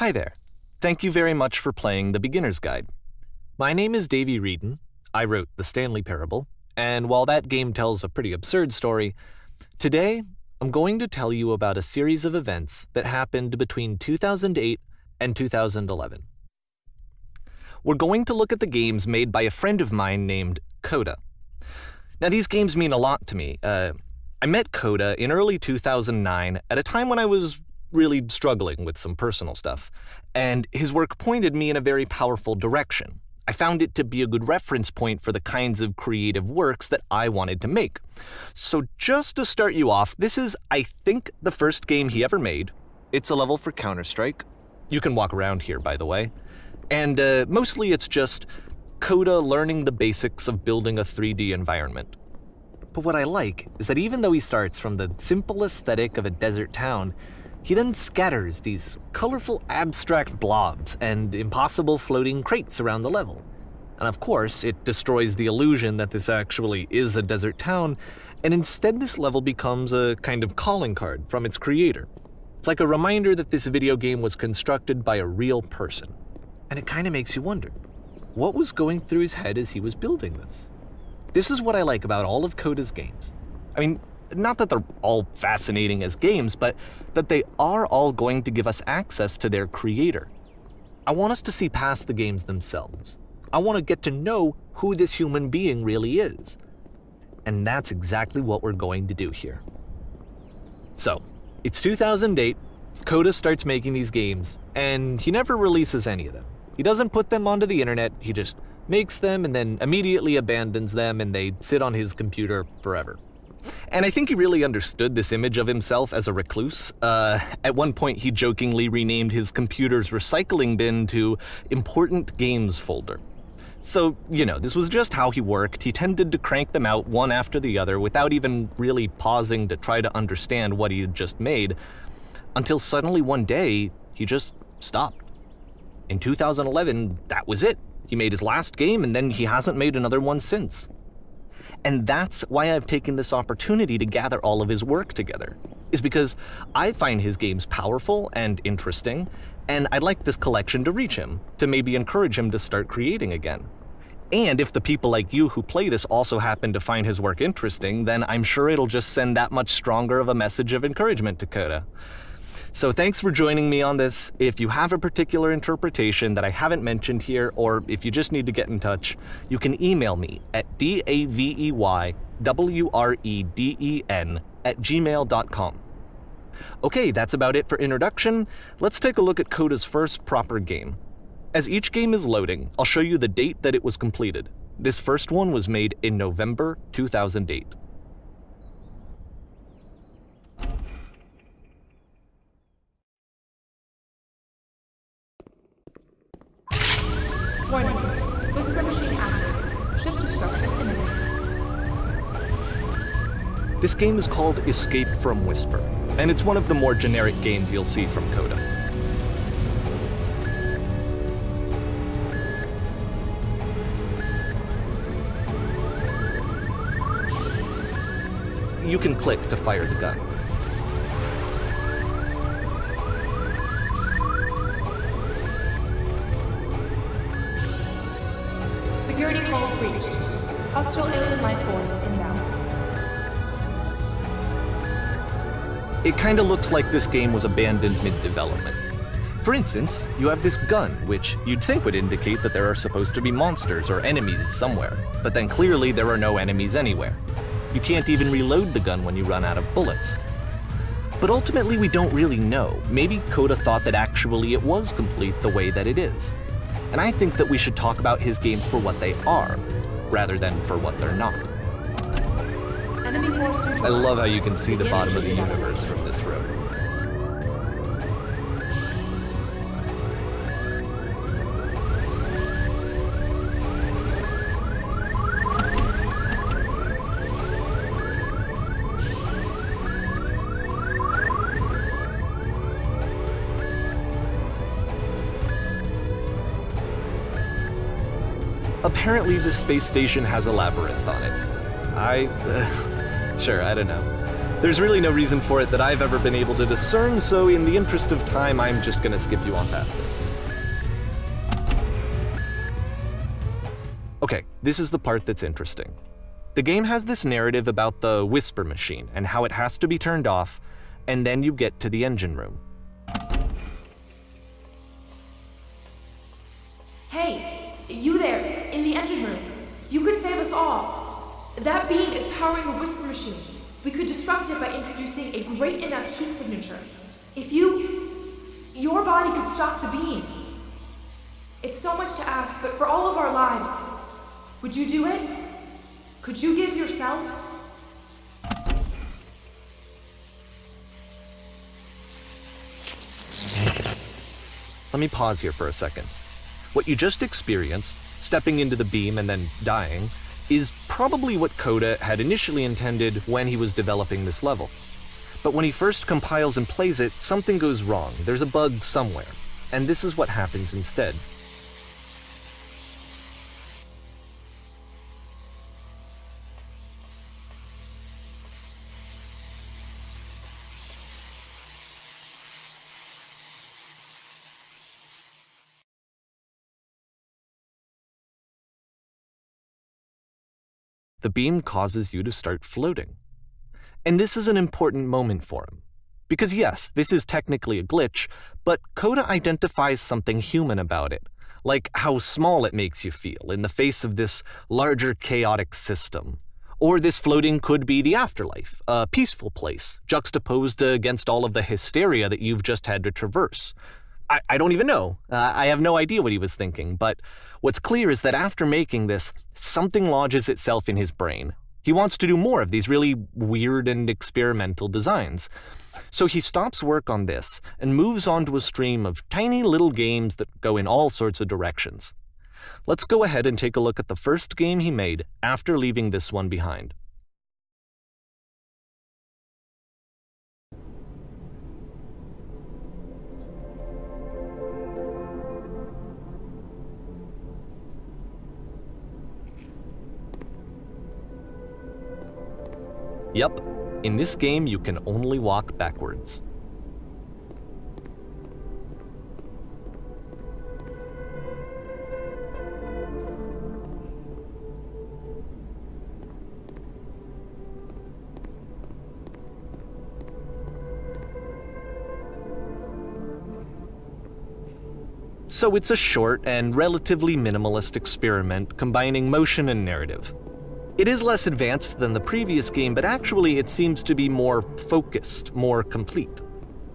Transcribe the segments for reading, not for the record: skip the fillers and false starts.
Hi there. Thank you very much for playing The Beginner's Guide. My name is Davey Reedon. I wrote The Stanley Parable, and while that game tells a pretty absurd story, today I'm going to tell you about a series of events that happened between 2008 and 2011. We're going to look at the games made by a friend of mine named Coda. Now, these games mean a lot to me. I met Coda in early 2009 at a time when I was really struggling with some personal stuff, and his work pointed me in a very powerful direction. I found it to be a good reference point for the kinds of creative works that I wanted to make. So just to start you off, this is, I think, the first game he ever made. It's a level for Counter-Strike. You can walk around here, by the way. And mostly it's just Coda learning the basics of building a 3D environment. But what I like is that even though he starts from the simple aesthetic of a desert town, he then scatters these colorful abstract blobs and impossible floating crates around the level. And of course, it destroys the illusion that this actually is a desert town, and instead this level becomes a kind of calling card from its creator. It's like a reminder that this video game was constructed by a real person. And it kind of makes you wonder, what was going through his head as he was building this? This is what I like about all of Coda's games. I mean, not that they're all fascinating as games, but that they are all going to give us access to their creator. I want us to see past the games themselves. I want to get to know who this human being really is. And that's exactly what we're going to do here. So, it's 2008, Coda starts making these games, and he never releases any of them. He doesn't put them onto the internet, he just makes them and then immediately abandons them, and they sit on his computer forever. And I think he really understood this image of himself as a recluse. At one point, he jokingly renamed his computer's recycling bin to Important Games Folder. So, this was just how he worked. He tended to crank them out one after the other without even really pausing to try to understand what he had just made, until suddenly one day, he just stopped. In 2011, that was it. He made his last game, and then he hasn't made another one since. And that's why I've taken this opportunity to gather all of his work together, is because I find his games powerful and interesting, and I'd like this collection to reach him, to maybe encourage him to start creating again. And if the people like you who play this also happen to find his work interesting, then I'm sure it'll just send that much stronger of a message of encouragement to Coda. So thanks for joining me on this. If you have a particular interpretation that I haven't mentioned here, or if you just need to get in touch, you can email me at daveywreden@gmail.com. Okay, that's about it for introduction. Let's take a look at Coda's first proper game. As each game is loading, I'll show you the date that it was completed. This first one was made in November 2008. Warning. Whisper machine active. Shift destruction imminent. This game is called Escape from Whisper, and it's one of the more generic games you'll see from Coda. You can click to fire the gun. Security call breached. Hostile alien life forms inbound. It kinda looks like this game was abandoned mid-development. For instance, you have this gun, which you'd think would indicate that there are supposed to be monsters or enemies somewhere, but then clearly there are no enemies anywhere. You can't even reload the gun when you run out of bullets. But ultimately we don't really know. Maybe Coda thought that actually it was complete the way that it is. And I think that we should talk about his games for what they are, rather than for what they're not. Enemy force control. I love how you can see the bottom of the universe from this room. Apparently this space station has a labyrinth on it. Sure, I don't know. There's really no reason for it that I've ever been able to discern, so in the interest of time, I'm just gonna skip you on past it. Okay, this is the part that's interesting. The game has this narrative about the whisper machine and how it has to be turned off, and then you get to the engine room. Hey, you there, in the engine room. You could save us all. That beam is powering the whisper machine. We could disrupt it by introducing a great enough heat signature. If your body could stop the beam. It's so much to ask, but for all of our lives, would you do it? Could you give yourself? Let me pause here for a second. What you just experienced, stepping into the beam and then dying, is probably what Coda had initially intended when he was developing this level. But when he first compiles and plays it, something goes wrong. There's a bug somewhere. And this is what happens instead. The beam causes you to start floating. And this is an important moment for him. Because yes, this is technically a glitch, but Coda identifies something human about it, like how small it makes you feel in the face of this larger chaotic system. Or this floating could be the afterlife, a peaceful place, juxtaposed against all of the hysteria that you've just had to traverse. I don't even know. I have no idea what he was thinking, but what's clear is that after making this, something lodges itself in his brain. He wants to do more of these really weird and experimental designs. So he stops work on this and moves on to a stream of tiny little games that go in all sorts of directions. Let's go ahead and take a look at the first game he made after leaving this one behind. Yep, in this game you can only walk backwards. So it's a short and relatively minimalist experiment combining motion and narrative. It is less advanced than the previous game, but actually it seems to be more focused, more complete.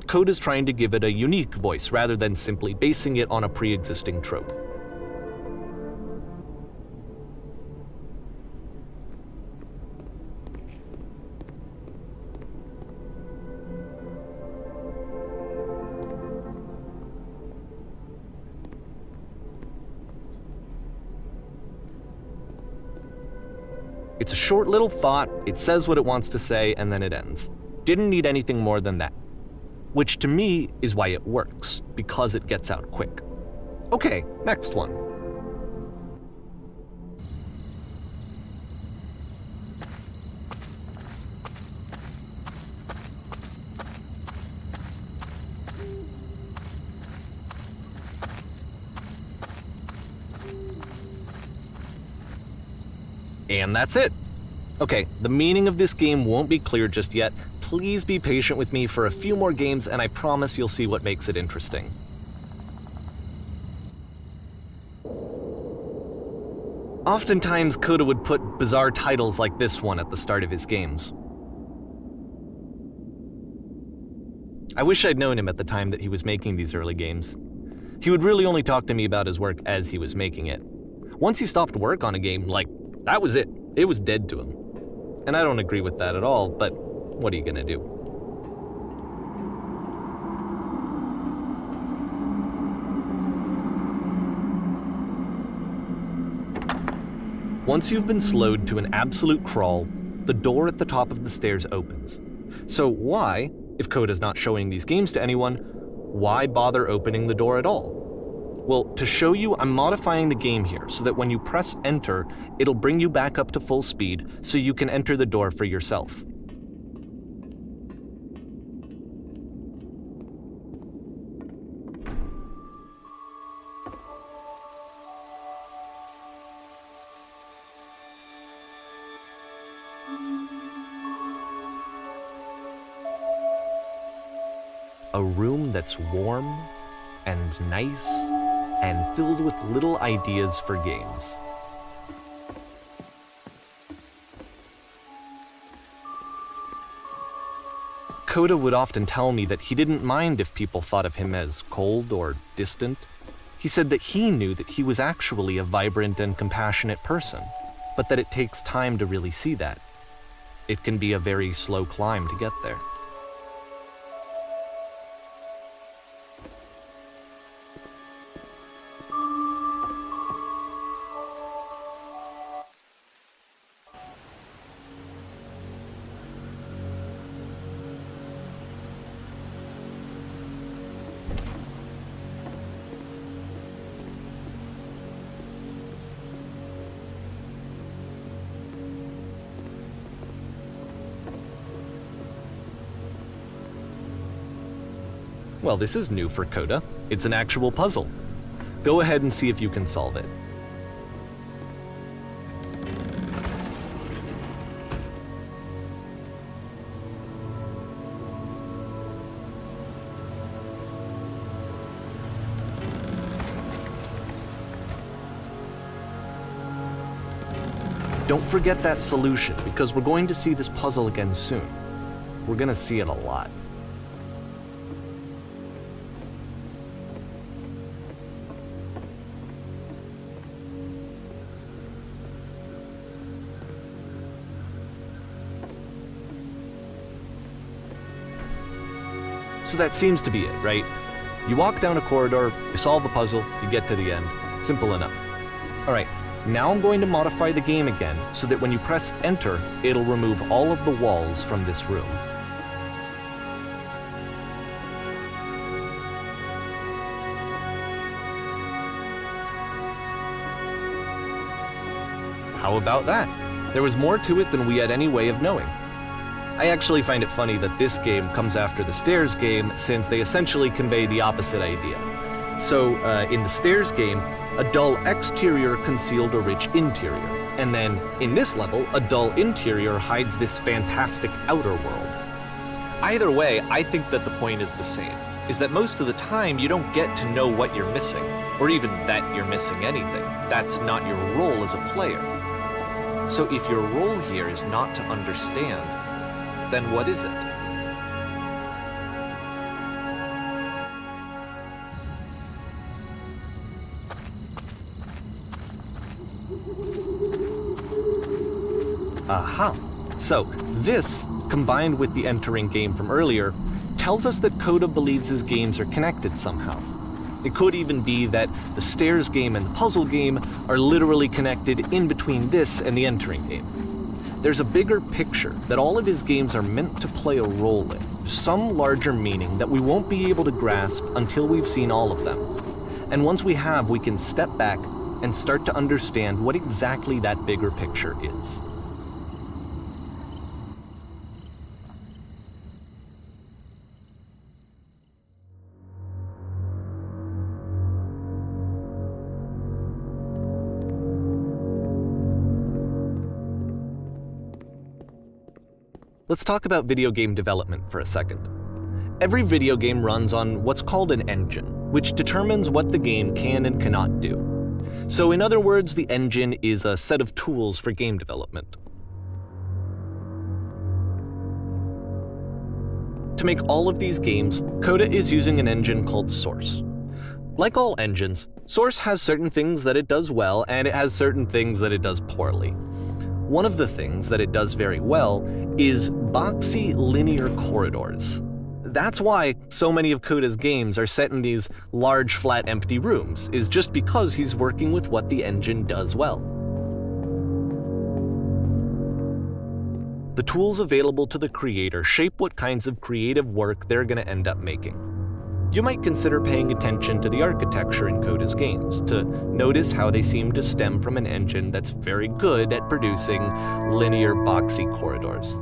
Coda's trying to give it a unique voice rather than simply basing it on a pre-existing trope. It's a short little thought, it says what it wants to say, and then it ends. Didn't need anything more than that. Which to me is why it works, because it gets out quick. Okay, next one. And that's it. Okay, the meaning of this game won't be clear just yet. Please be patient with me for a few more games, and I promise you'll see what makes it interesting. Oftentimes, Coda would put bizarre titles like this one at the start of his games. I wish I'd known him at the time that he was making these early games. He would really only talk to me about his work as he was making it. Once he stopped work on a game, that was it. It was dead to him. And I don't agree with that at all, but what are you gonna do? Once you've been slowed to an absolute crawl, the door at the top of the stairs opens. So why, if Coda's not showing these games to anyone, why bother opening the door at all? Well, to show you, I'm modifying the game here so that when you press enter, it'll bring you back up to full speed so you can enter the door for yourself. A room that's warm and nice and filled with little ideas for games. Coda would often tell me that he didn't mind if people thought of him as cold or distant. He said that he knew that he was actually a vibrant and compassionate person, but that it takes time to really see that. It can be a very slow climb to get there. Well, this is new for Coda. It's an actual puzzle. Go ahead and see if you can solve it. Don't forget that solution, because we're going to see this puzzle again soon. We're going to see it a lot. So that seems to be it, right? You walk down a corridor, you solve a puzzle, you get to the end. Simple enough. All right, now I'm going to modify the game again so that when you press enter, it'll remove all of the walls from this room. How about that? There was more to it than we had any way of knowing. I actually find it funny that this game comes after the Stairs game, since they essentially convey the opposite idea. So, in the Stairs game, a dull exterior concealed a rich interior. And then, in this level, a dull interior hides this fantastic outer world. Either way, I think that the point is the same, is that most of the time you don't get to know what you're missing, or even that you're missing anything. That's not your role as a player. So if your role here is not to understand, then what is it? Aha! So, this, combined with the entering game from earlier, tells us that Coda believes his games are connected somehow. It could even be that the Stairs game and the puzzle game are literally connected in between this and the entering game. There's a bigger picture that all of his games are meant to play a role in, some larger meaning that we won't be able to grasp until we've seen all of them. And once we have, we can step back and start to understand what exactly that bigger picture is. Let's talk about video game development for a second. Every video game runs on what's called an engine, which determines what the game can and cannot do. So in other words, the engine is a set of tools for game development. To make all of these games, Coda is using an engine called Source. Like all engines, Source has certain things that it does well, and it has certain things that it does poorly. One of the things that it does very well is boxy linear corridors. That's why so many of Coda's games are set in these large, flat, empty rooms, is just because he's working with what the engine does well. The tools available to the creator shape what kinds of creative work they're going to end up making. You might consider paying attention to the architecture in Coda's games to notice how they seem to stem from an engine that's very good at producing linear, boxy corridors.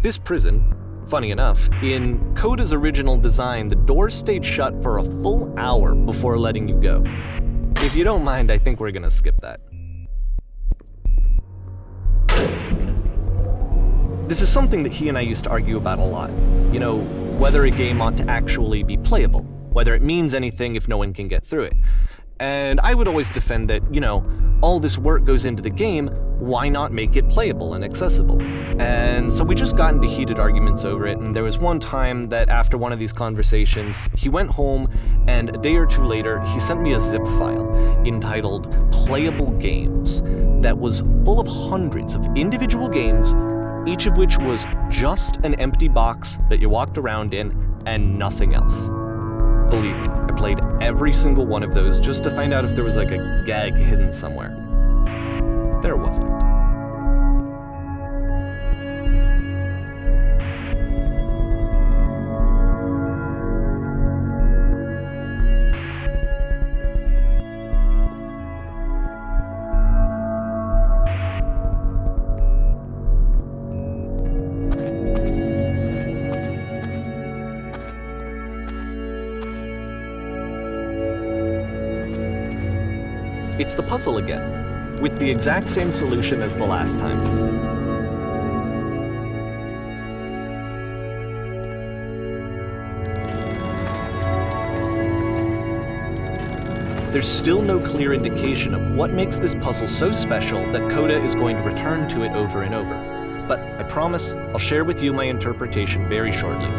This prison, funny enough, in Coda's original design, the doors stayed shut for a full hour before letting you go. If you don't mind, I think we're gonna skip that. This is something that he and I used to argue about a lot. You know, whether a game ought to actually be playable, whether it means anything if no one can get through it. And I would always defend that, you know, all this work goes into the game, why not make it playable and accessible? And so we just got into heated arguments over it, and there was one time that after one of these conversations, he went home, and a day or two later, he sent me a zip file entitled Playable Games that was full of hundreds of individual games, each of which was just an empty box that you walked around in and nothing else. Believe me, I played every single one of those just to find out if there was like a gag hidden somewhere. There wasn't. It's the puzzle again, with the exact same solution as the last time. There's still no clear indication of what makes this puzzle so special that Coda is going to return to it over and over. But I promise I'll share with you my interpretation very shortly.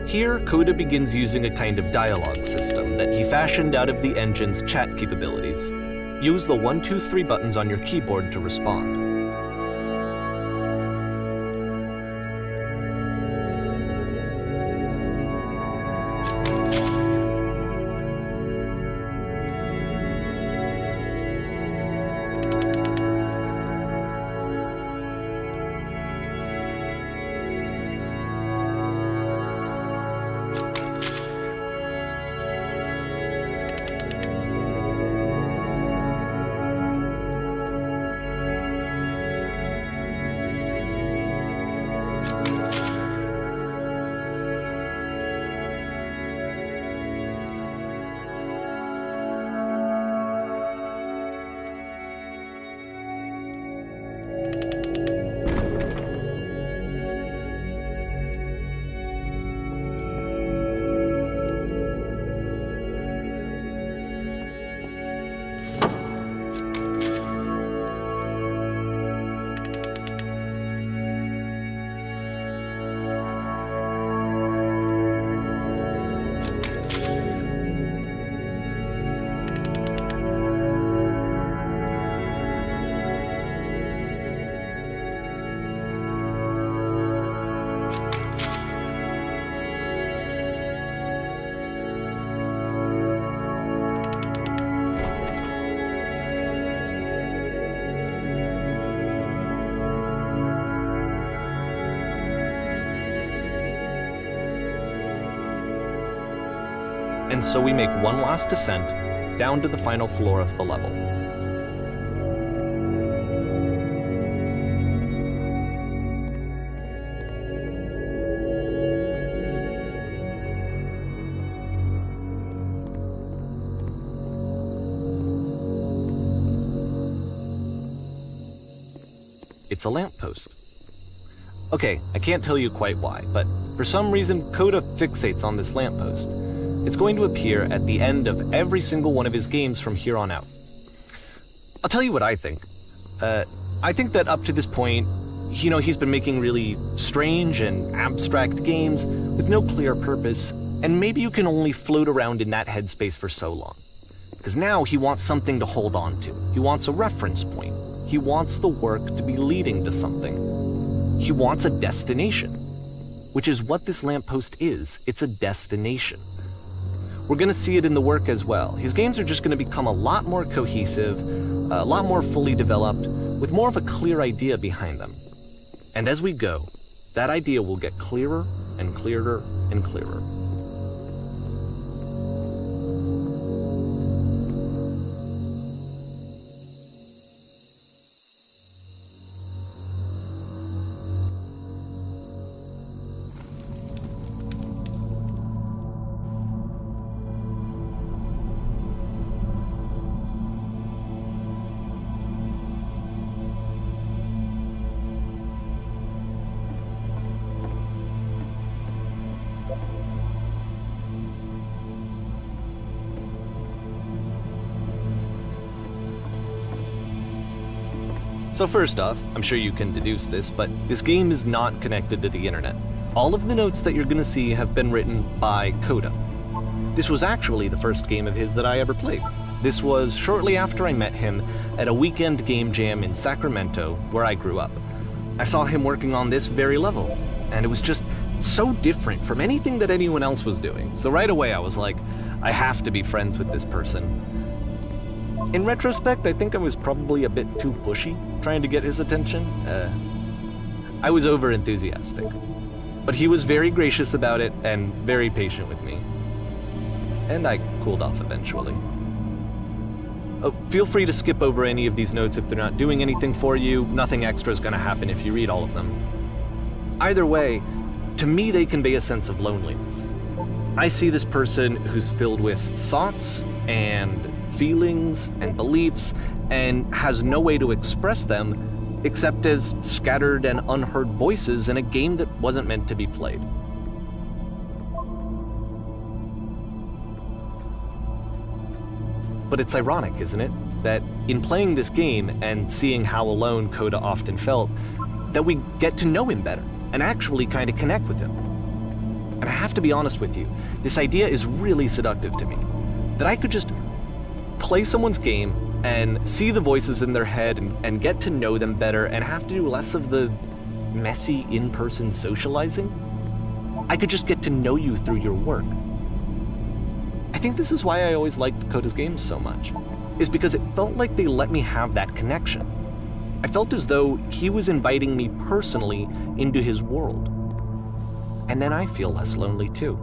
Here, Coda begins using a kind of dialogue system that he fashioned out of the engine's chat capabilities. Use the 1, 2, 3 buttons on your keyboard to respond. And so we make one last descent down to the final floor of the level. It's a lamppost. Okay, I can't tell you quite why, but for some reason, Coda fixates on this lamppost. It's going to appear at the end of every single one of his games from here on out. I'll tell you what I think. I think that up to this point, you know, he's been making really strange and abstract games with no clear purpose, and maybe you can only float around in that headspace for so long. Because now he wants something to hold on to. He wants a reference point. He wants the work to be leading to something. He wants a destination. which is what this lamppost is. It's a destination. We're going to see it in the work as well. His games are just going to become a lot more cohesive, a lot more fully developed, with more of a clear idea behind them. And as we go, that idea will get clearer and clearer and clearer. So first off, I'm sure you can deduce this, but this game is not connected to the internet. All of the notes that you're going to see have been written by Coda. This was actually the first game of his that I ever played. This was shortly after I met him at a weekend game jam in Sacramento, where I grew up. I saw him working on this very level, and it was just so different from anything that anyone else was doing. So right away I was like, I have to be friends with this person. In retrospect, I think I was probably a bit too pushy, trying to get his attention. I was over-enthusiastic. But he was very gracious about it and very patient with me. And I cooled off eventually. Oh, feel free to skip over any of these notes if they're not doing anything for you. Nothing extra is going to happen if you read all of them. Either way, to me they convey a sense of loneliness. I see this person who's filled with thoughts and feelings and beliefs and has no way to express them except as scattered and unheard voices in a game that wasn't meant to be played. But it's ironic, isn't it, that in playing this game and seeing how alone Coda often felt, that we get to know him better and actually kind of connect with him. And I have to be honest with you, this idea is really seductive to me, that I could just play someone's game and see the voices in their head and get to know them better and have to do less of the messy in-person socializing. I could just get to know you through your work. I think this is why I always liked Coda's games so much, is because it felt like they let me have that connection. I felt as though he was inviting me personally into his world. And then I feel less lonely too.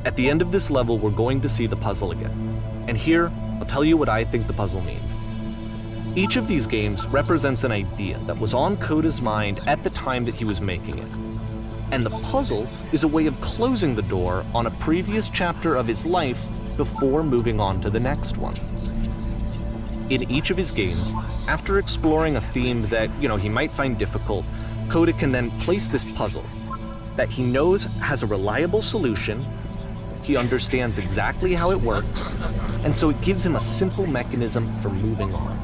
At the end of this level, we're going to see the puzzle again. And here, I'll tell you what I think the puzzle means. Each of these games represents an idea that was on Coda's mind at the time that he was making it. And the puzzle is a way of closing the door on a previous chapter of his life before moving on to the next one. In each of his games, after exploring a theme that, he might find difficult, Coda can then place this puzzle that he knows has a reliable solution. He understands exactly how it works, and so it gives him a simple mechanism for moving on.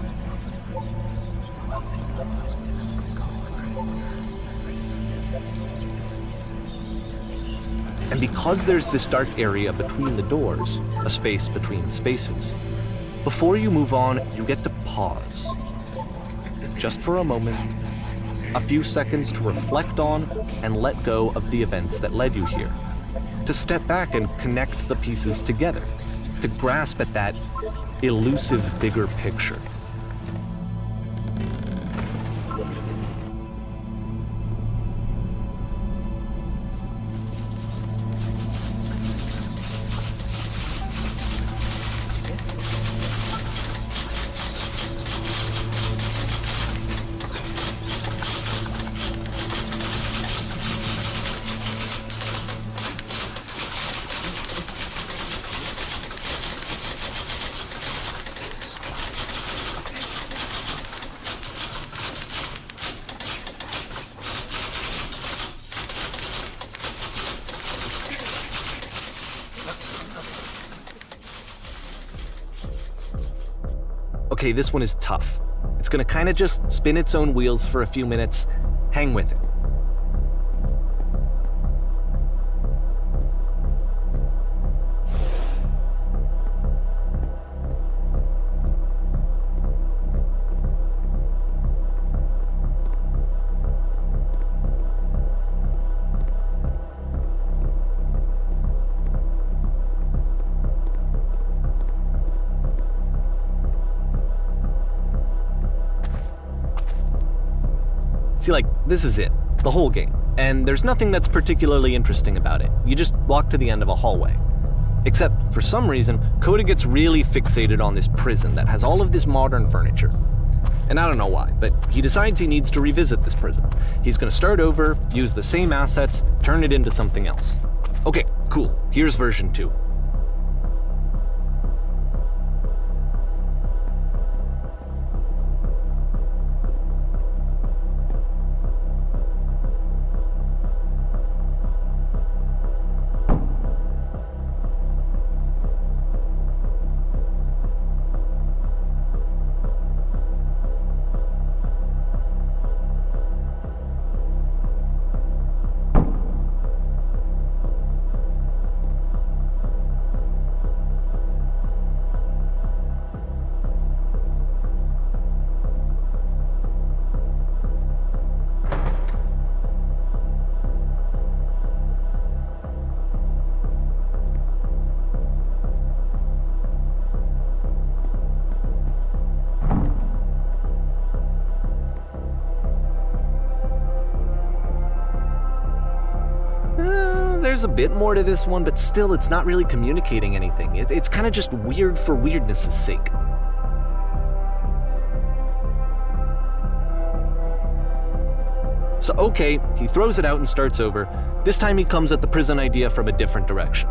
And because there's this dark area between the doors, a space between spaces, before you move on, you get to pause. Just for a moment, a few seconds to reflect on and let go of the events that led you here. To step back and connect the pieces together. to grasp at that elusive bigger picture. Okay, this one is tough. It's gonna kind of just spin its own wheels for a few minutes. Hang with it. See, like, this is it, the whole game, and there's nothing that's particularly interesting about it. You just walk to the end of a hallway. Except, for some reason, Coda gets really fixated on this prison that has all of this modern furniture. And I don't know why, but he decides he needs to revisit this prison. He's gonna start over, use the same assets, turn it into something else. Okay, cool, here's version 2. There's a bit more to this one, but still it's not really communicating anything. It's kind of just weird for weirdness' sake. So okay, he throws it out and starts over. This time he comes at the prison idea from a different direction.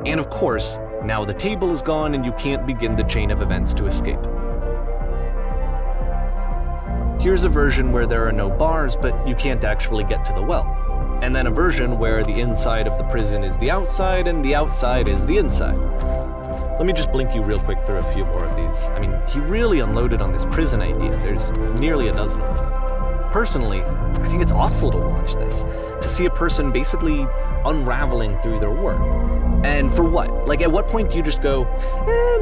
And of course, now the table is gone and you can't begin the chain of events to escape. Here's a version where there are no bars, but you can't actually get to the well. And then a version where the inside of the prison is the outside and the outside is the inside. Let me just blink you real quick through a few more of these. I mean, he really unloaded on this prison idea. There's nearly a dozen of them. Personally, I think it's awful to watch this, to see a person basically unraveling through their work. And for what? Like, at what point do you just go,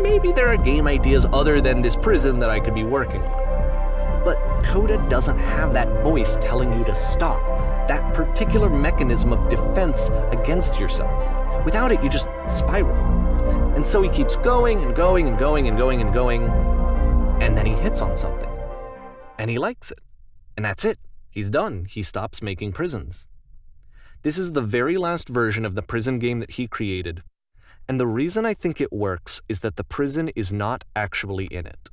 maybe there are game ideas other than this prison that I could be working on? But Coda doesn't have that voice telling you to stop, that particular mechanism of defense against yourself. Without it, you just spiral. And so he keeps going and going and going and going and going, and then he hits on something. And he likes it. And that's it. He's done. He stops making prisons. This is the very last version of the prison game that he created, and the reason I think it works is that the prison is not actually in it.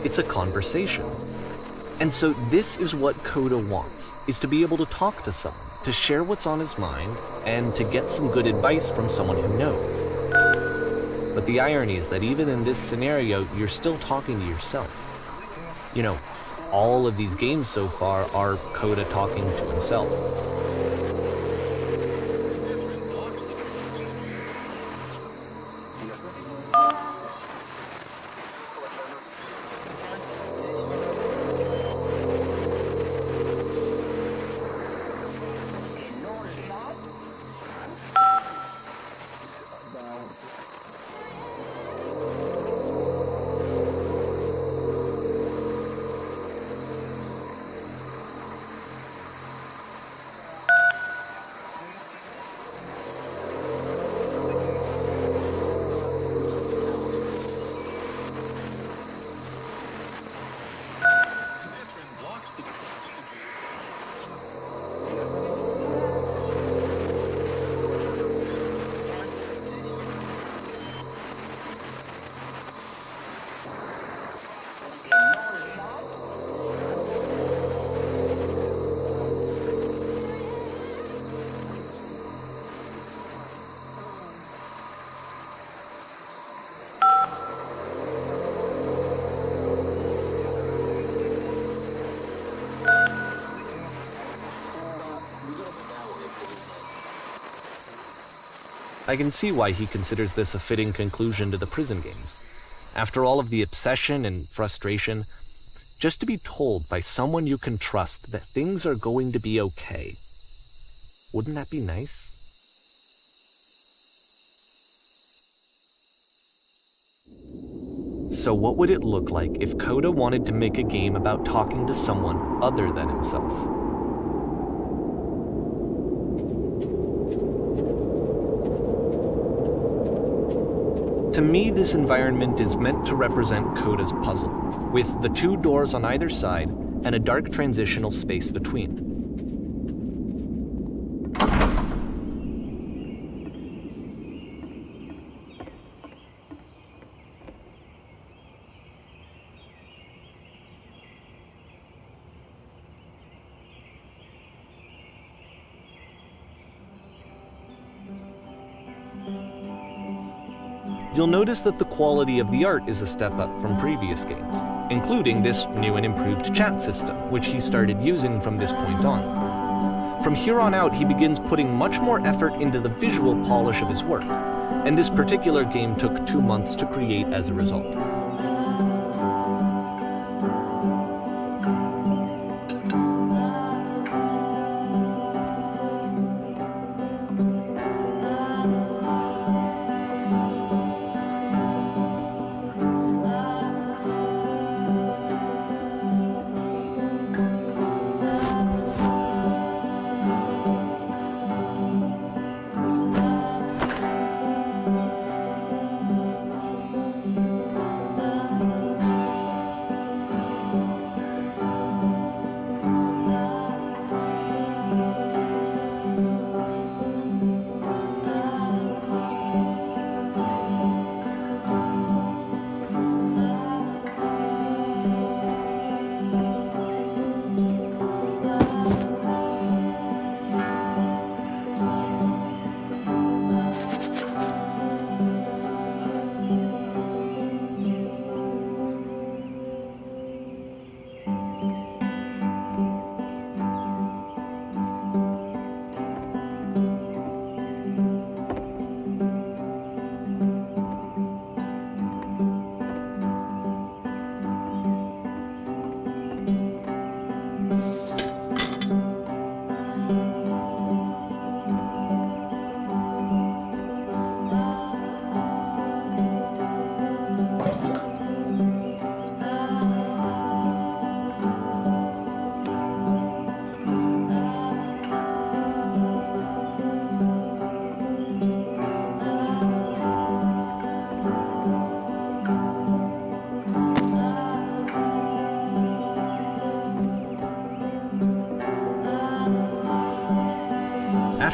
It's a conversation. And so this is what Coda wants, is to be able to talk to someone, to share what's on his mind, and to get some good advice from someone who knows. But the irony is that even in this scenario, you're still talking to yourself. You know, all of these games so far are Coda talking to himself. I can see why he considers this a fitting conclusion to the prison games. After all of the obsession and frustration, just to be told by someone you can trust that things are going to be okay. Wouldn't that be nice? So what would it look like if Coda wanted to make a game about talking to someone other than himself? To me, this environment is meant to represent Coda's puzzle, with the two doors on either side and a dark transitional space between. You'll notice that the quality of the art is a step up from previous games, including this new and improved chat system, which he started using from this point on. From here on out, he begins putting much more effort into the visual polish of his work, and this particular game took 2 months to create as a result.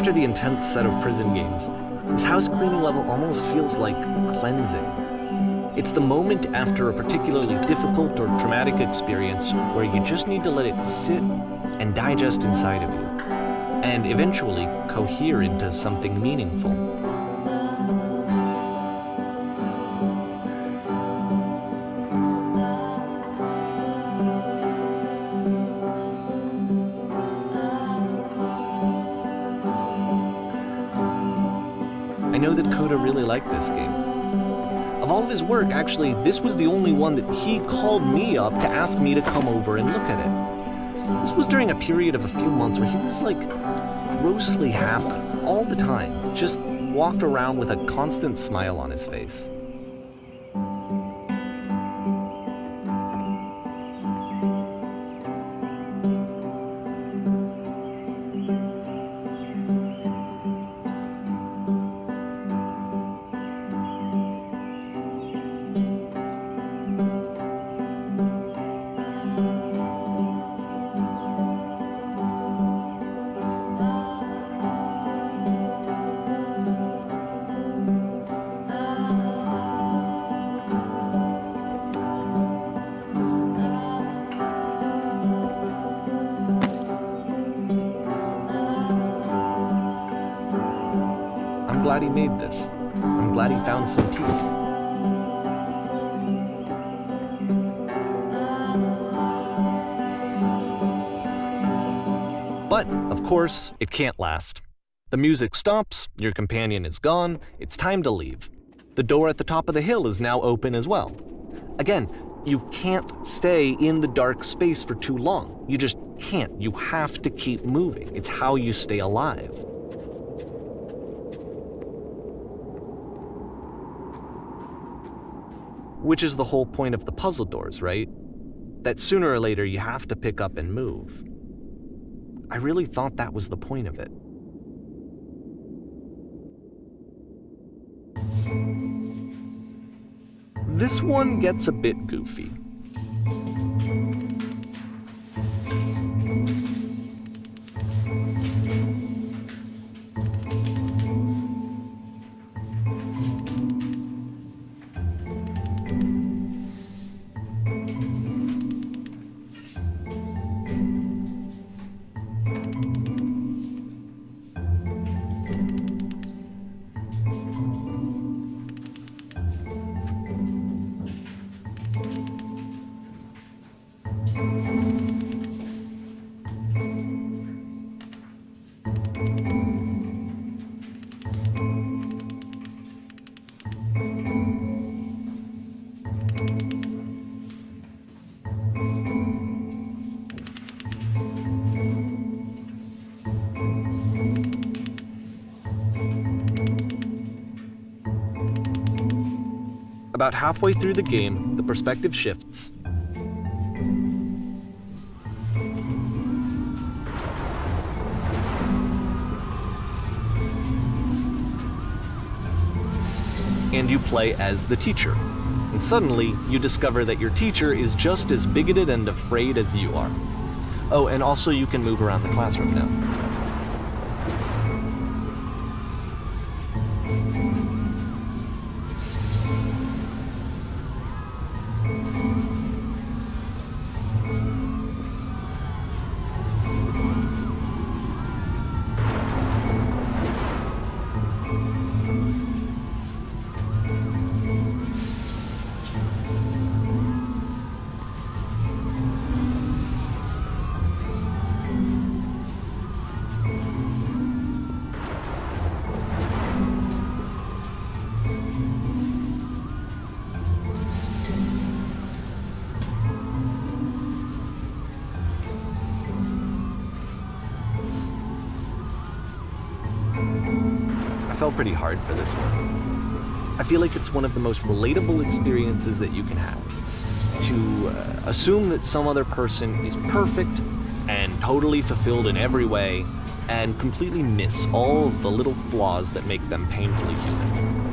After the intense set of prison games, this house cleaning level almost feels like cleansing. It's the moment after a particularly difficult or traumatic experience where you just need to let it sit and digest inside of you, and eventually cohere into something meaningful. I know that Coda really liked this game. Of all of his work, actually, this was the only one that he called me up to ask me to come over and look at it. This was during a period of a few months where he was like grossly happy all the time, just walked around with a constant smile on his face. I'm glad he made this. I'm glad he found some peace. But, of course, it can't last. The music stops, your companion is gone, it's time to leave. The door at the top of the hill is now open as well. Again, you can't stay in the dark space for too long. You just can't. You have to keep moving. It's how you stay alive. Which is the whole point of the puzzle doors, right? That sooner or later you have to pick up and move. I really thought that was the point of it. This one gets a bit goofy. About halfway through the game, the perspective shifts. And you play as the teacher. And suddenly, you discover that your teacher is just as bigoted and afraid as you are. Oh, and also you can move around the classroom now. I fell pretty hard for this one. I feel like it's one of the most relatable experiences that you can have. To assume that some other person is perfect and totally fulfilled in every way, and completely miss all of the little flaws that make them painfully human.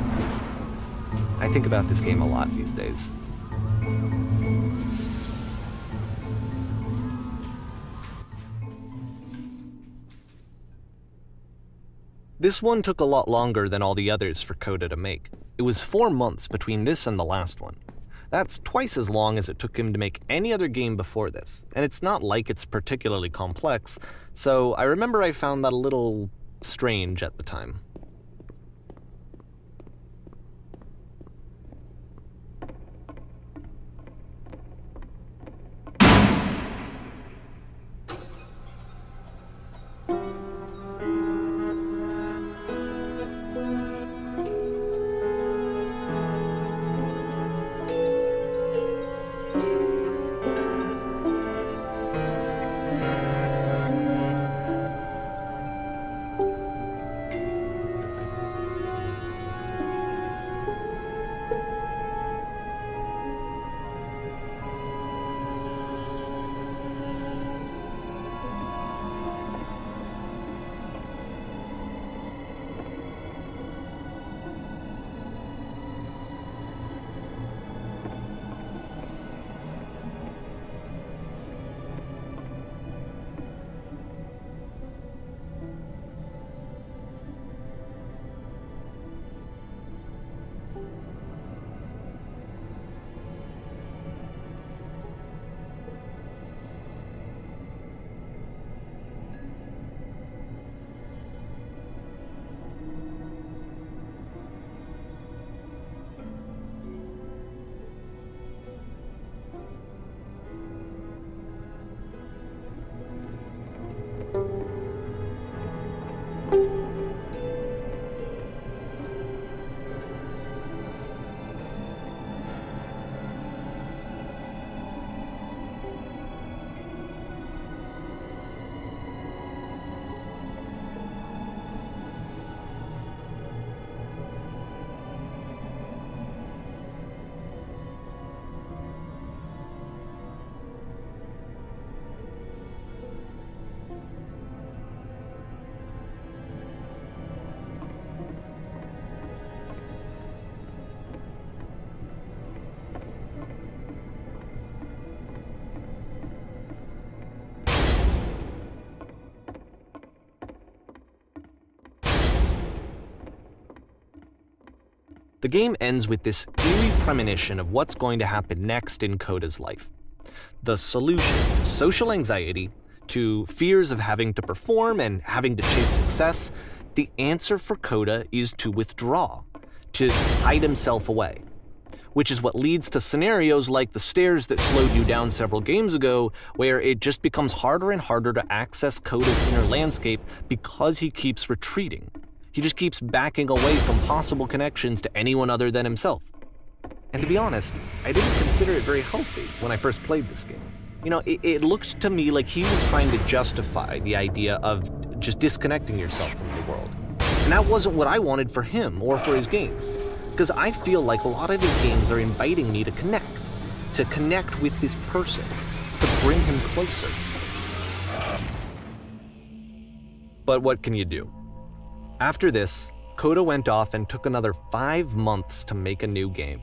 I think about this game a lot these days. This one took a lot longer than all the others for Coda to make. It was 4 months between this and the last one. That's twice as long as it took him to make any other game before this, and it's not like it's particularly complex, so I remember I found that a little strange at the time. The game ends with this eerie premonition of what's going to happen next in Coda's life. The solution to social anxiety, to fears of having to perform and having to chase success, the answer for Coda is to withdraw, to hide himself away. Which is what leads to scenarios like the stairs that slowed you down several games ago, where it just becomes harder and harder to access Coda's inner landscape because he keeps retreating. He just keeps backing away from possible connections to anyone other than himself. And to be honest, I didn't consider it very healthy when I first played this game. You know, it looked to me like he was trying to justify the idea of just disconnecting yourself from the world. And that wasn't what I wanted for him or for his games. Because I feel like a lot of his games are inviting me to connect with this person, to bring him closer. But what can you do? After this, Coda went off and took another 5 months to make a new game.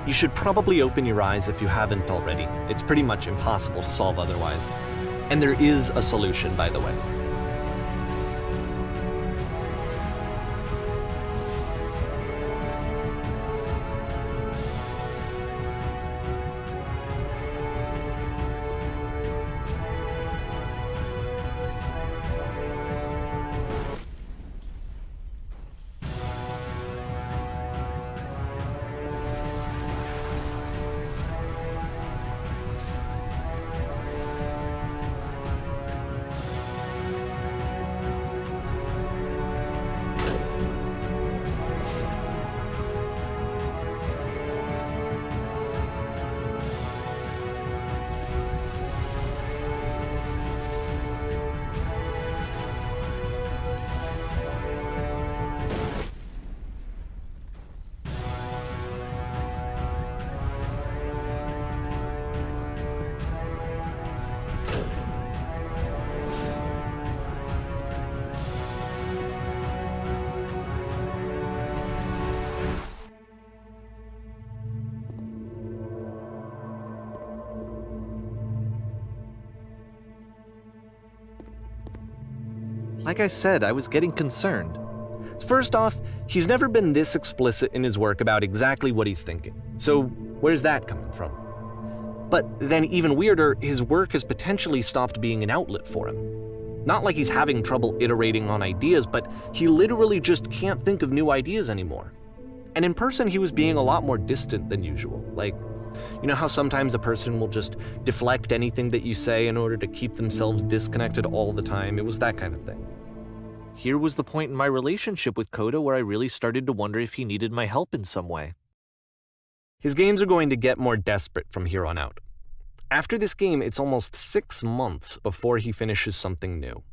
You should probably open your eyes if you haven't already. It's pretty much impossible to solve otherwise. And there is a solution, by the way. Like I said, I was getting concerned. First off, he's never been this explicit in his work about exactly what he's thinking. So where's that coming from? But then even weirder, his work has potentially stopped being an outlet for him. Not like he's having trouble iterating on ideas, but he literally just can't think of new ideas anymore. And in person, he was being a lot more distant than usual. Like, you know how sometimes a person will just deflect anything that you say in order to keep themselves disconnected all the time? It was that kind of thing. Here was the point in my relationship with Coda where I really started to wonder if he needed my help in some way. His games are going to get more desperate from here on out. After this game, it's almost 6 months before he finishes something new.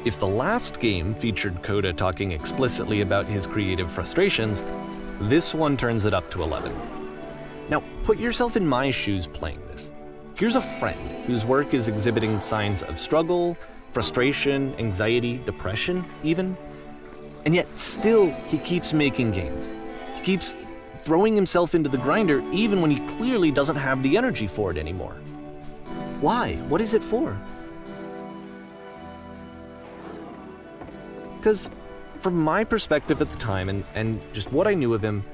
If the last game featured Coda talking explicitly about his creative frustrations, this one turns it up to 11. Now, put yourself in my shoes playing this. Here's a friend whose work is exhibiting signs of struggle, frustration, anxiety, depression, even. And yet still, he keeps making games. He keeps throwing himself into the grinder even when he clearly doesn't have the energy for it anymore. Why? What is it for? Because from my perspective at the time and just what I knew of him,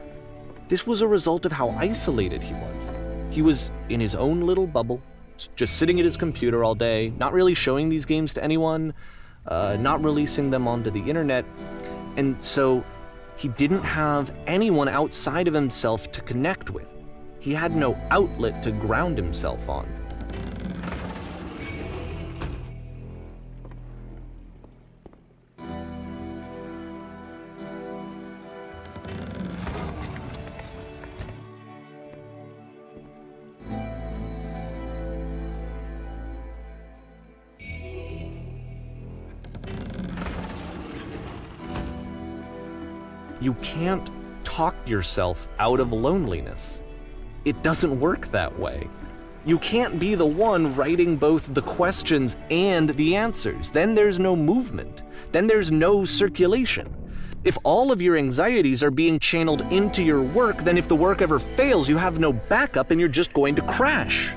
this was a result of how isolated he was. He was in his own little bubble, just sitting at his computer all day, not really showing these games to anyone, not releasing them onto the internet, and so he didn't have anyone outside of himself to connect with. He had no outlet to ground himself on. You can't talk yourself out of loneliness. It doesn't work that way. You can't be the one writing both the questions and the answers. Then there's no movement. Then there's no circulation. If all of your anxieties are being channeled into your work, then if the work ever fails, you have no backup and you're just going to crash.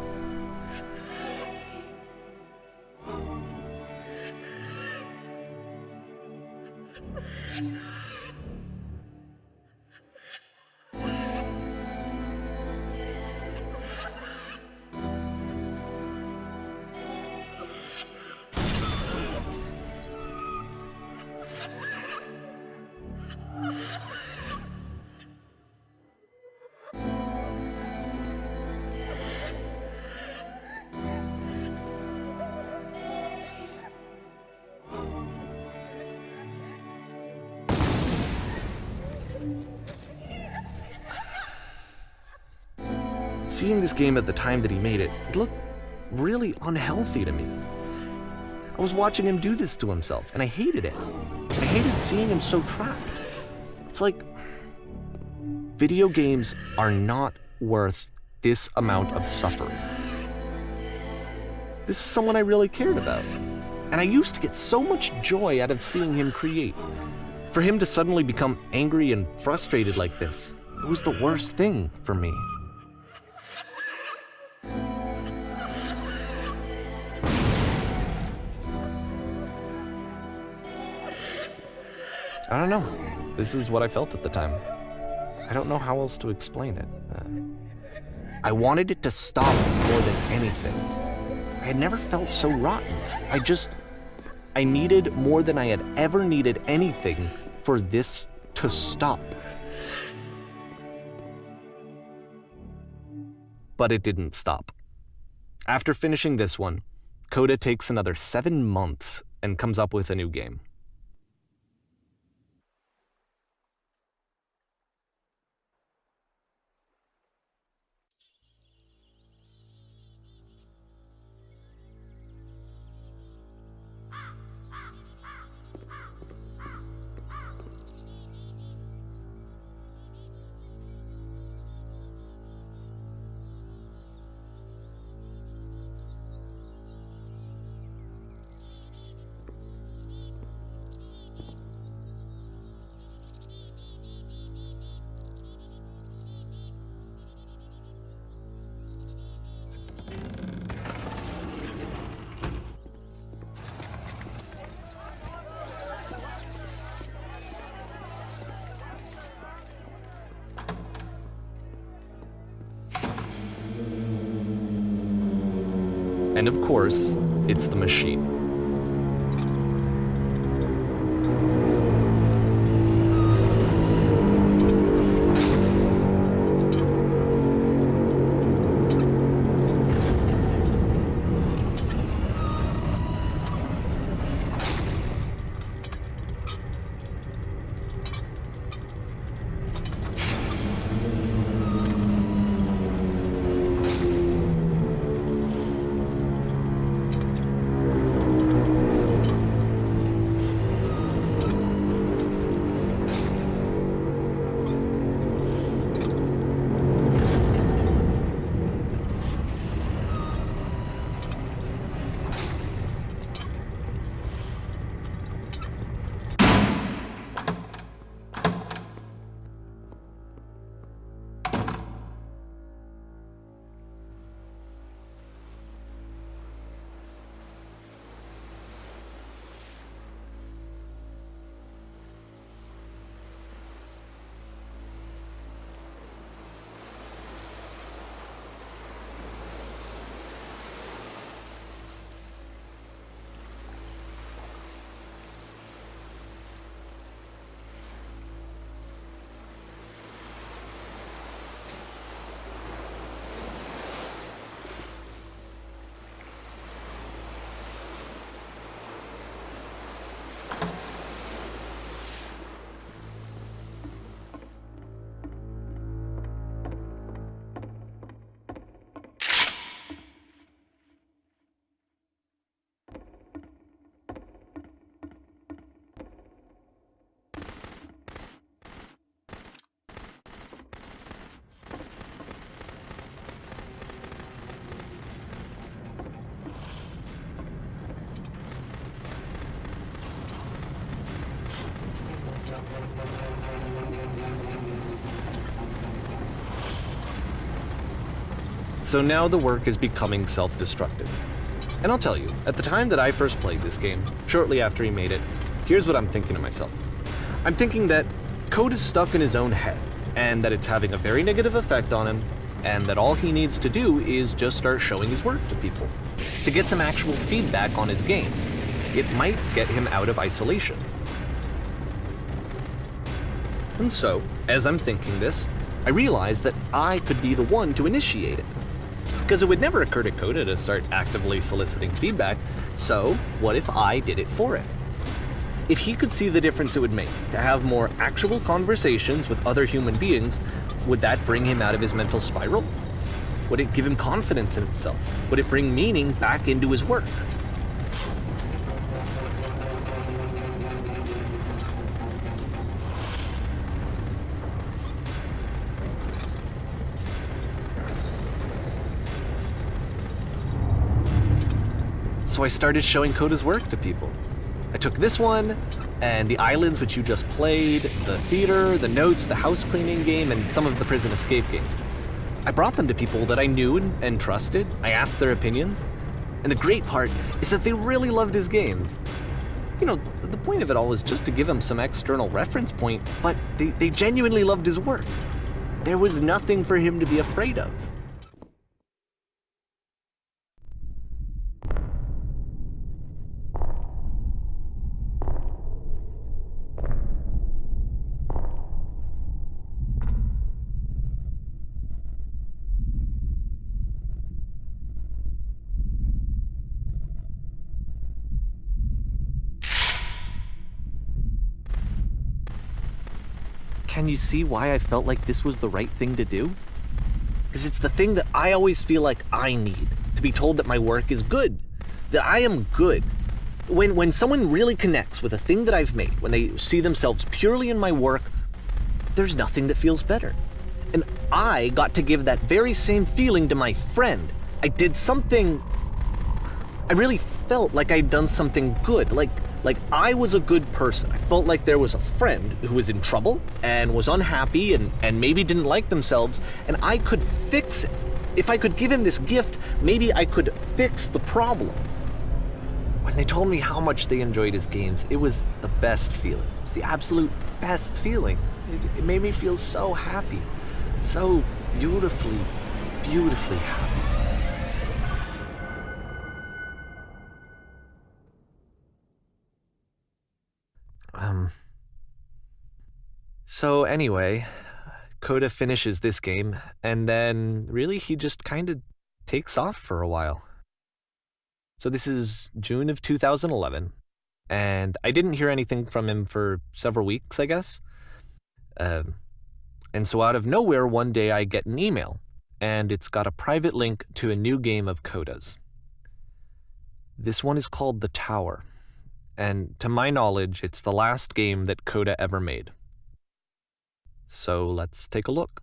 Seeing this game at the time that he made it, it looked really unhealthy to me. I was watching him do this to himself, and I hated it. I hated seeing him so trapped. It's like, video games are not worth this amount of suffering. This is someone I really cared about, and I used to get so much joy out of seeing him create. For him to suddenly become angry and frustrated like this, it was the worst thing for me. I don't know. This is what I felt at the time. I don't know how else to explain it. I wanted it to stop more than anything. I had never felt so rotten. I needed more than I had ever needed anything for this to stop. But it didn't stop. After finishing this one, Coda takes another 7 months and comes up with a new game. And of course, it's the machine. So now the work is becoming self-destructive. And I'll tell you, at the time that I first played this game, shortly after he made it, here's what I'm thinking to myself. I'm thinking that code is stuck in his own head, and that it's having a very negative effect on him, and that all he needs to do is just start showing his work to people, to get some actual feedback on his games. It might get him out of isolation. And so, as I'm thinking this, I realize that I could be the one to initiate it. Because it would never occur to Coda to start actively soliciting feedback, so what if I did it for him? If he could see the difference it would make to have more actual conversations with other human beings, would that bring him out of his mental spiral? Would it give him confidence in himself? Would it bring meaning back into his work? So I started showing Coda's work to people. I took this one, and the islands which you just played, the theater, the notes, the house cleaning game, and some of the prison escape games. I brought them to people that I knew and trusted. I asked their opinions. And the great part is that they really loved his games. You know, the point of it all was just to give him some external reference point, but they genuinely loved his work. There was nothing for him to be afraid of. Can you see why I felt like this was the right thing to do? Because it's the thing that I always feel like I need, to be told that my work is good, that I am good. When someone really connects with a thing that I've made, when they see themselves purely in my work, there's nothing that feels better. And I got to give that very same feeling to my friend. I did something, I really felt like I'd done something good, like I was a good person. I felt like there was a friend who was in trouble and was unhappy and maybe didn't like themselves, and I could fix it. If I could give him this gift, maybe I could fix the problem. When they told me how much they enjoyed his games, it was the best feeling. It was the absolute best feeling. It made me feel so happy, so beautifully, beautifully happy. So anyway, Coda finishes this game, and then really he just kind of takes off for a while. So this is June of 2011, and I didn't hear anything from him for several weeks, I guess. And so out of nowhere, one day I get an email, and it's got a private link to a new game of Coda's. This one is called The Tower, and to my knowledge, it's the last game that Coda ever made. So let's take a look.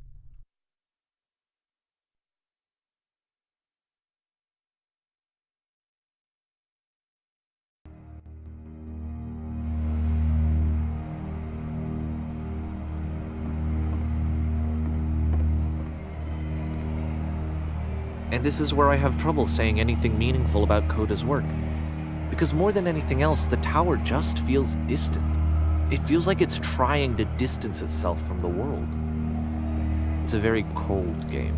And this is where I have trouble saying anything meaningful about Coda's work. Because more than anything else, the tower just feels distant. It feels like it's trying to distance itself from the world. It's a very cold game.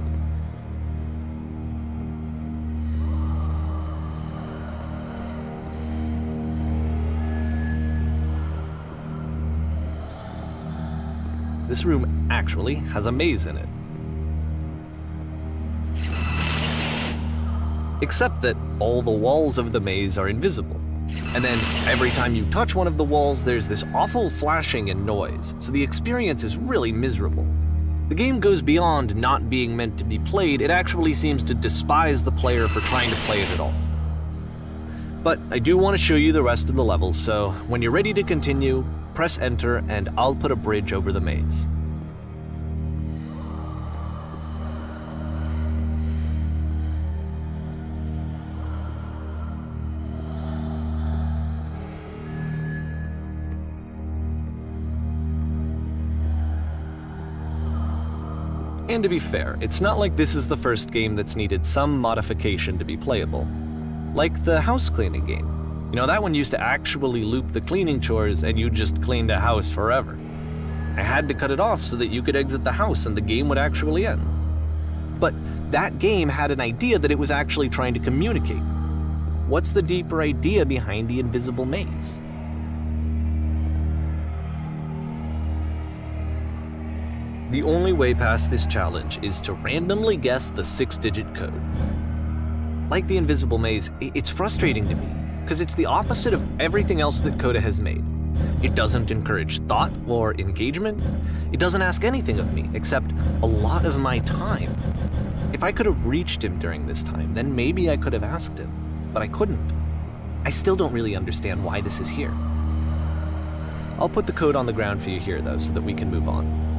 This room actually has a maze in it. Except that all the walls of the maze are invisible. And then every time you touch one of the walls, there's this awful flashing and noise, so the experience is really miserable. The game goes beyond not being meant to be played, it actually seems to despise the player for trying to play it at all. But I do want to show you the rest of the levels, so when you're ready to continue, press enter and I'll put a bridge over the maze. And to be fair, it's not like this is the first game that's needed some modification to be playable. Like the house cleaning game. You know, that one used to actually loop the cleaning chores and you just cleaned a house forever. I had to cut it off so that you could exit the house and the game would actually end. But that game had an idea that it was actually trying to communicate. What's the deeper idea behind the invisible maze? The only way past this challenge is to randomly guess the 6-digit code. Like the invisible maze, it's frustrating to me, because it's the opposite of everything else that Coda has made. It doesn't encourage thought or engagement. It doesn't ask anything of me, except a lot of my time. If I could have reached him during this time, then maybe I could have asked him, but I couldn't. I still don't really understand why this is here. I'll put the code on the ground for you here, though, so that we can move on.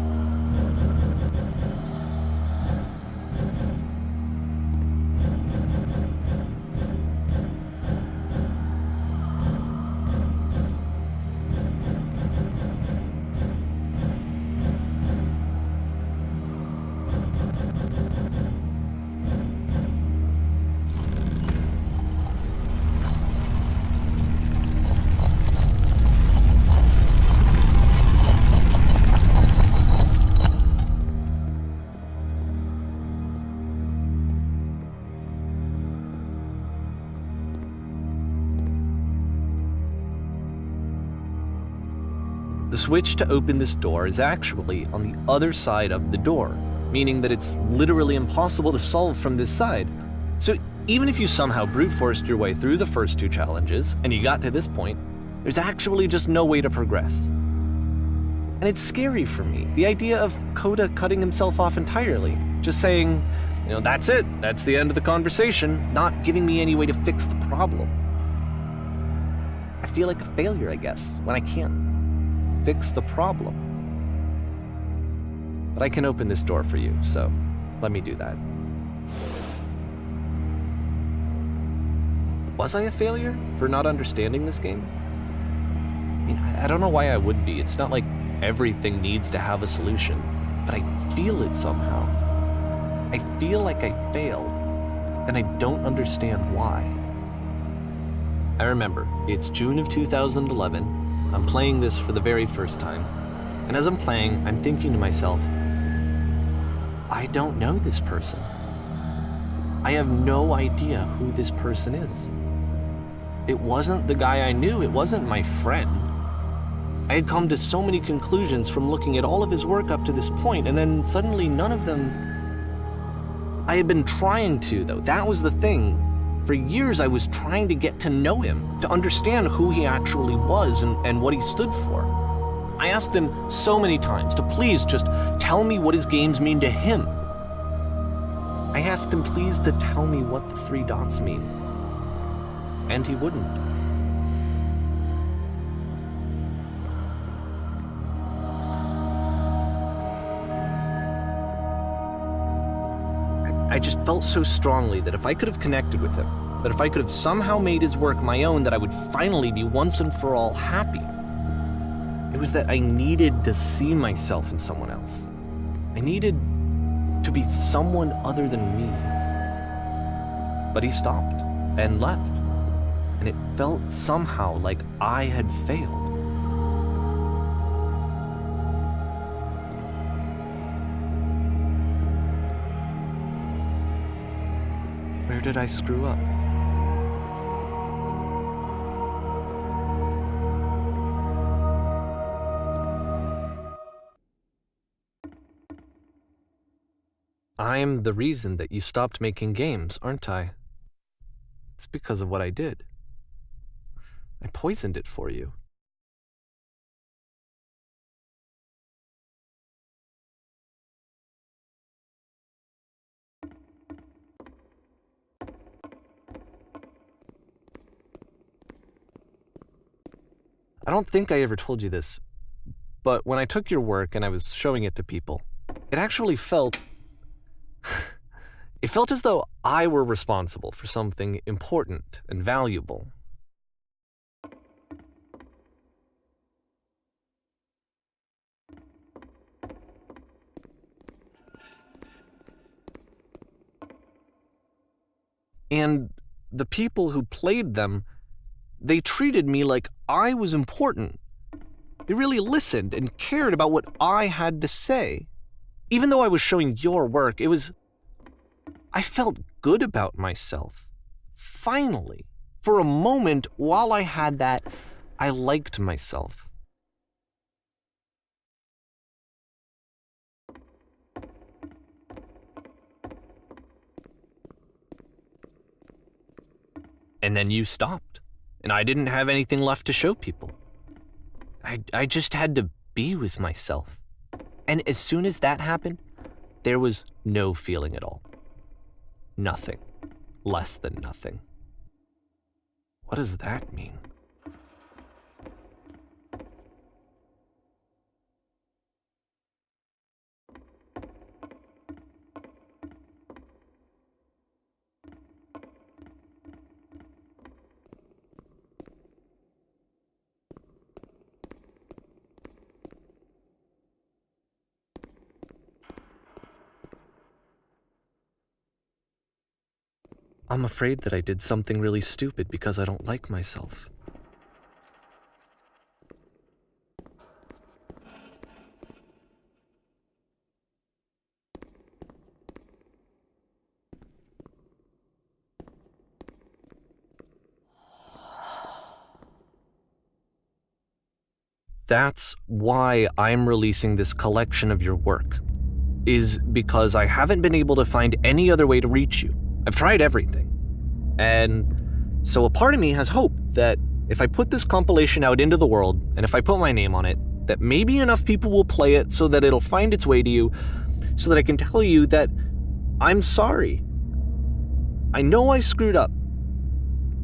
The switch to open this door is actually on the other side of the door, meaning that it's literally impossible to solve from this side. So even if you somehow brute forced your way through the first 2 challenges and you got to this point, there's actually just no way to progress. And it's scary for me, the idea of Coda cutting himself off entirely, just saying, that's it, that's the end of the conversation, not giving me any way to fix the problem. I feel like a failure, I guess, when I can't fix the problem. But I can open this door for you, so let me do that. Was I a failure for not understanding this game? I don't know why I would be. It's not like everything needs to have a solution, but I feel it somehow. I feel like I failed, and I don't understand why. I remember, it's June of 2011. I'm playing this for the very first time, and as I'm playing, I'm thinking to myself, I don't know this person. I have no idea who this person is. It wasn't the guy I knew, it wasn't my friend. I had come to so many conclusions from looking at all of his work up to this point, and then suddenly none of them... I had been trying to, though. That was the thing. For years, I was trying to get to know him, to understand who he actually was and what he stood for. I asked him so many times to please just tell me what his games mean to him. I asked him please to tell me what the 3 dots mean. And he wouldn't. I just felt so strongly that if I could have connected with him, that if I could have somehow made his work my own, that I would finally be once and for all happy. It was that I needed to see myself in someone else. I needed to be someone other than me. But he stopped and left, and it felt somehow like I had failed. Where did I screw up? I'm the reason that you stopped making games, aren't I? It's because of what I did. I poisoned it for you. I don't think I ever told you this, but when I took your work and I was showing it to people, it actually felt... it felt as though I were responsible for something important and valuable. And the people who played them, they treated me like I was important. They really listened and cared about what I had to say. Even though I was showing your work, I felt good about myself. Finally. For a moment, while I had that, I liked myself. And then you stopped, and I didn't have anything left to show people. I just had to be with myself. And as soon as that happened, there was no feeling at all. Nothing. Less than nothing. What does that mean? I'm afraid that I did something really stupid because I don't like myself. That's why I'm releasing this collection of your work, is because I haven't been able to find any other way to reach you. I've tried everything. And so a part of me has hope that if I put this compilation out into the world, and if I put my name on it, that maybe enough people will play it so that it'll find its way to you, so that I can tell you that I'm sorry. I know I screwed up.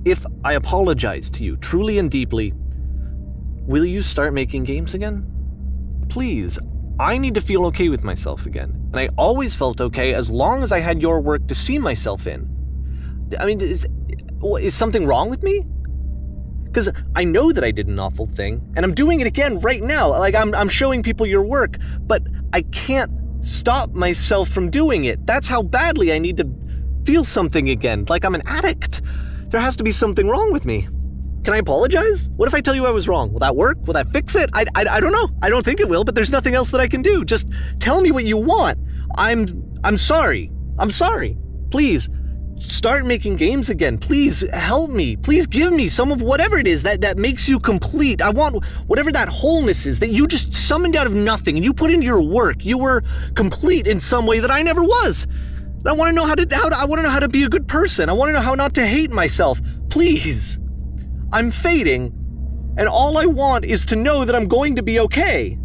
If I apologize to you truly and deeply, will you start making games again? Please, I need to feel okay with myself again. And I always felt okay as long as I had your work to see myself in. I mean, is something wrong with me? Because I know that I did an awful thing, and I'm doing it again right now. Like, I'm showing people your work, but I can't stop myself from doing it. That's how badly I need to feel something again, like I'm an addict. There has to be something wrong with me. Can I apologize? What if I tell you I was wrong? Will that work? Will that fix it? I don't know. I don't think it will, but there's nothing else that I can do. Just tell me what you want. I'm sorry. I'm sorry. Please, start making games again. Please help me. Please give me some of whatever it is that makes you complete. I want whatever that wholeness is that you just summoned out of nothing and you put into your work. You were complete in some way that I never was. I want to know how to be a good person. I want to know how not to hate myself. Please. I'm fading, and all I want is to know that I'm going to be okay.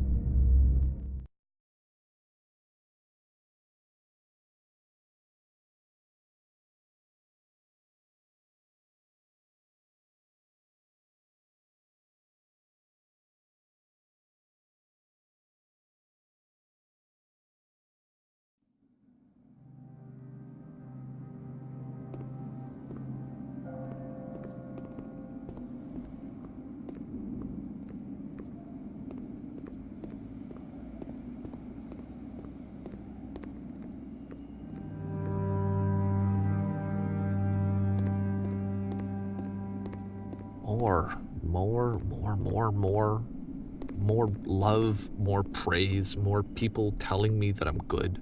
More love, more praise, more people telling me that I'm good.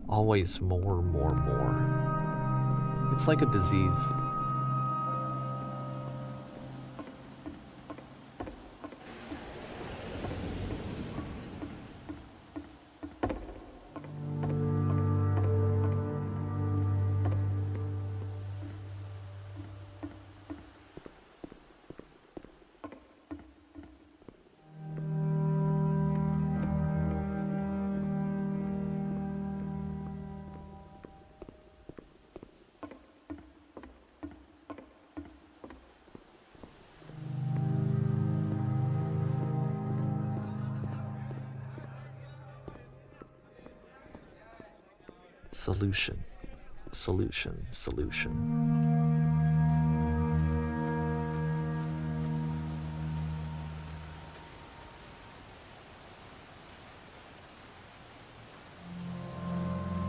Always more. It's like a disease. Solution.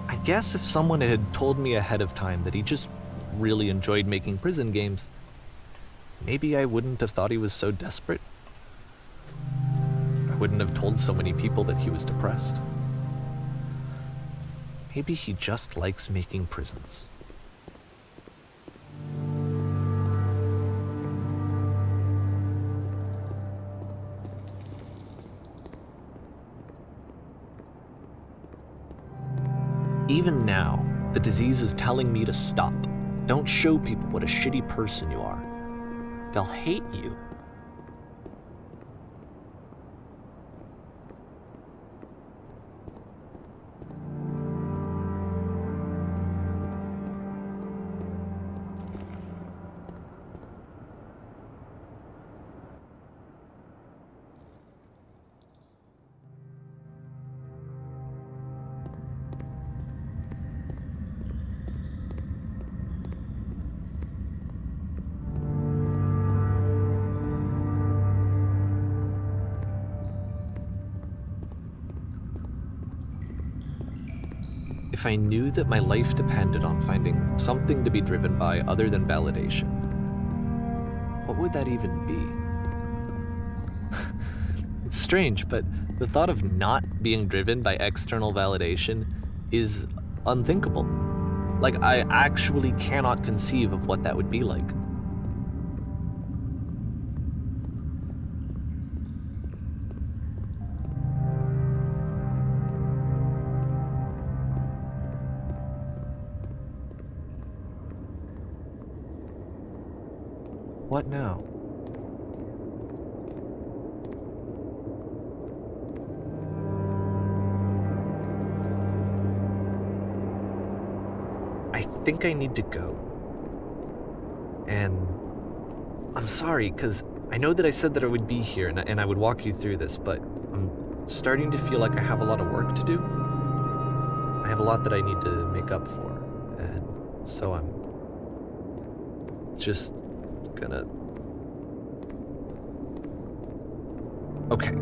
I guess if someone had told me ahead of time that he just really enjoyed making prison games, maybe I wouldn't have thought he was so desperate. I wouldn't have told so many people that he was depressed. Maybe he just likes making prisons. Even now, the disease is telling me to stop. Don't show people what a shitty person you are. They'll hate you. If I knew that my life depended on finding something to be driven by other than validation, what would that even be? It's strange, but the thought of not being driven by external validation is unthinkable. Like, I actually cannot conceive of what that would be like. What now? I think I need to go. And I'm sorry, because I know that I said that I would be here and I would walk you through this, but I'm starting to feel like I have a lot of work to do. I have a lot that I need to make up for, and so I'm just gonna... Okay.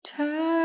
Turn